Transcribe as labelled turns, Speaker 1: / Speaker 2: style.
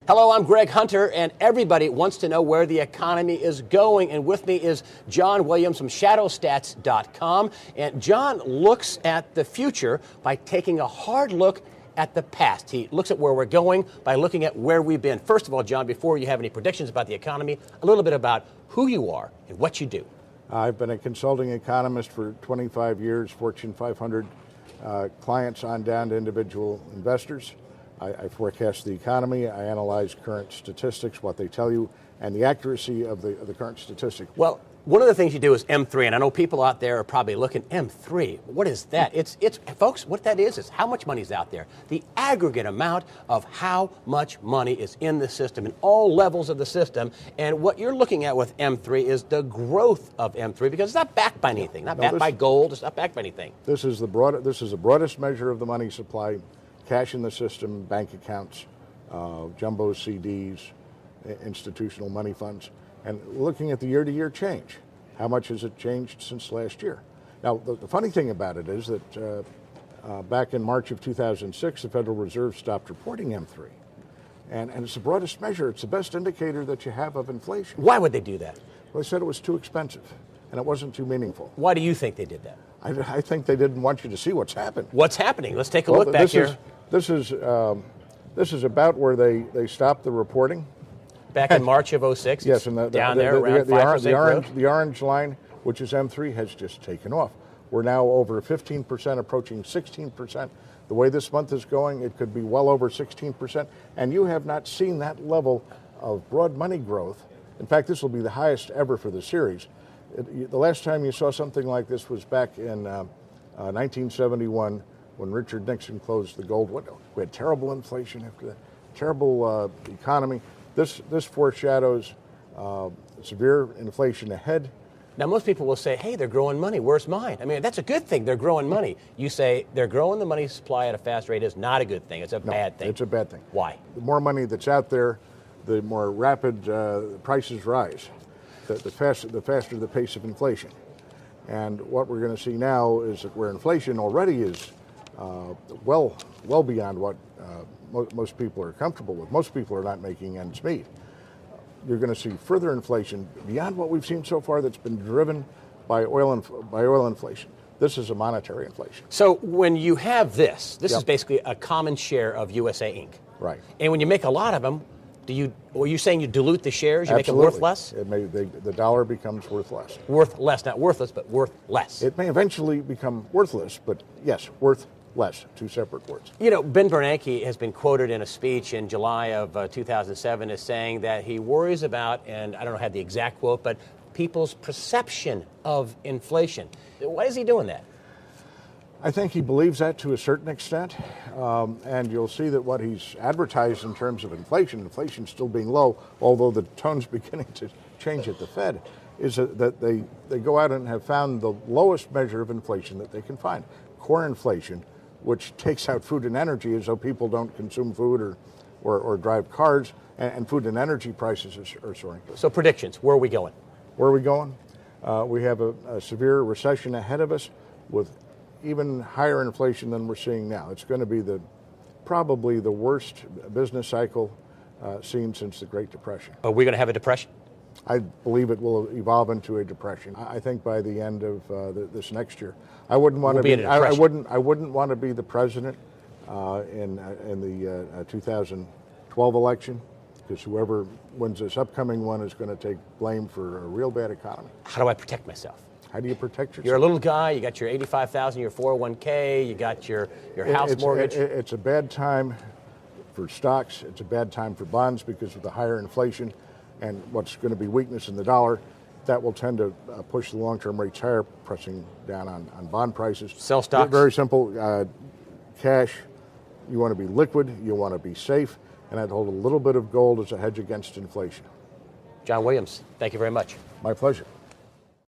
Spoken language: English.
Speaker 1: Hello, I'm Greg Hunter, and everybody wants to know where the economy is going. And with me is John Williams from ShadowStats.com. And John looks at the future by taking a hard look at the past. He looks at where we're going by looking at where we've been. First of all, John, before you have any predictions about the economy, a little bit about who you are and what you do.
Speaker 2: I've been a consulting economist for 25 years, Fortune 500 clients on down to individual investors. I forecast the economy, I analyze current statistics, what they tell you, and the accuracy of the current statistic.
Speaker 1: Well, one of the things you do is M3, and I know people out there are probably looking, M3, what is that? It's folks, what that is how much money is out there. The aggregate amount of how much money is in the system, in all levels of the system. And what you're looking at with M3 is the growth of M3, because it's not backed by anything, backed by gold, it's not backed by anything.
Speaker 2: This is the broadest measure of the money supply. Cash in the system, bank accounts, jumbo CDs, institutional money funds, and looking at the year-to-year change. How much has it changed since last year? Now, the funny thing about it is that back in March of 2006, the Federal Reserve stopped reporting M3. And it's the broadest measure. It's the best indicator that you have of inflation.
Speaker 1: Why would they do that?
Speaker 2: Well, they said it was too expensive, and it wasn't too meaningful.
Speaker 1: Why do you think they did that?
Speaker 2: I think they didn't want you to see what's happened.
Speaker 1: What's happening? Let's take a look back here.
Speaker 2: This is about where they stopped the reporting.
Speaker 1: Back in March of 06.
Speaker 2: Yes, and the orange line, which is M3, has just taken off. We're now over 15%, approaching 16%. The way this month is going, it could be well over 16%. And you have not seen that level of broad money growth. In fact, this will be the highest ever for the series. The last time you saw something like this was back in 1971 when Richard Nixon closed the gold window. We had terrible inflation after that, terrible economy. This foreshadows severe inflation ahead.
Speaker 1: Now, most people will say, hey, they're growing money. Where's mine? I mean, that's a good thing. They're growing money. You say they're growing the money supply at a fast rate is not a good thing. It's a bad thing.
Speaker 2: It's a bad thing.
Speaker 1: Why?
Speaker 2: The more money that's out there, the more rapid prices rise. The faster the pace of inflation. And what we're going to see now is that where inflation already is well beyond what most people are comfortable with. Most people are not making ends meet. You're going to see further inflation beyond what we've seen so far that's been driven by oil inflation. This is a monetary inflation.
Speaker 1: So when you have this is basically a common share of USA Inc.
Speaker 2: Right.
Speaker 1: And when you make a lot of them, are you saying you dilute the shares? You
Speaker 2: Absolutely.
Speaker 1: Make them worth less?
Speaker 2: The dollar becomes worth less.
Speaker 1: Worth less, not worthless, but worth less.
Speaker 2: It may eventually become worthless, but yes, worth less. Two separate words.
Speaker 1: You know, Ben Bernanke has been quoted in a speech in July of 2007 as saying that he worries about, and I don't know how the exact quote, but people's perception of inflation. Why is he doing that?
Speaker 2: I think he believes that to a certain extent, and you'll see that what he's advertised in terms of inflation still being low, although the tone's beginning to change at the Fed, is that they go out and have found the lowest measure of inflation that they can find, core inflation, which takes out food and energy as though people don't consume food or drive cars, and food and energy prices are soaring.
Speaker 1: So predictions, where are we going?
Speaker 2: Where are we going? We have a severe recession ahead of us with even higher inflation than we're seeing now. It's going to be probably the worst business cycle seen since the Great Depression.
Speaker 1: Are we going to have a depression?
Speaker 2: I believe it will evolve into a depression. I think by the end of this next year, I wouldn't want to be. I wouldn't want to be the president in the 2012 election, because whoever wins this upcoming one is going to take blame for a real bad economy.
Speaker 1: How do I protect myself?
Speaker 2: How do you protect yourself?
Speaker 1: You're a little guy, you got your $85,000, your 401k, you got your house mortgage.
Speaker 2: It's a bad time for stocks, it's a bad time for bonds because of the higher inflation and what's going to be weakness in the dollar. That will tend to push the long-term rates higher, pressing down on bond prices.
Speaker 1: Sell stocks?
Speaker 2: Very simple. Cash, you want to be liquid, you want to be safe, and I'd hold a little bit of gold as a hedge against inflation.
Speaker 1: John Williams, thank you very much.
Speaker 2: My pleasure.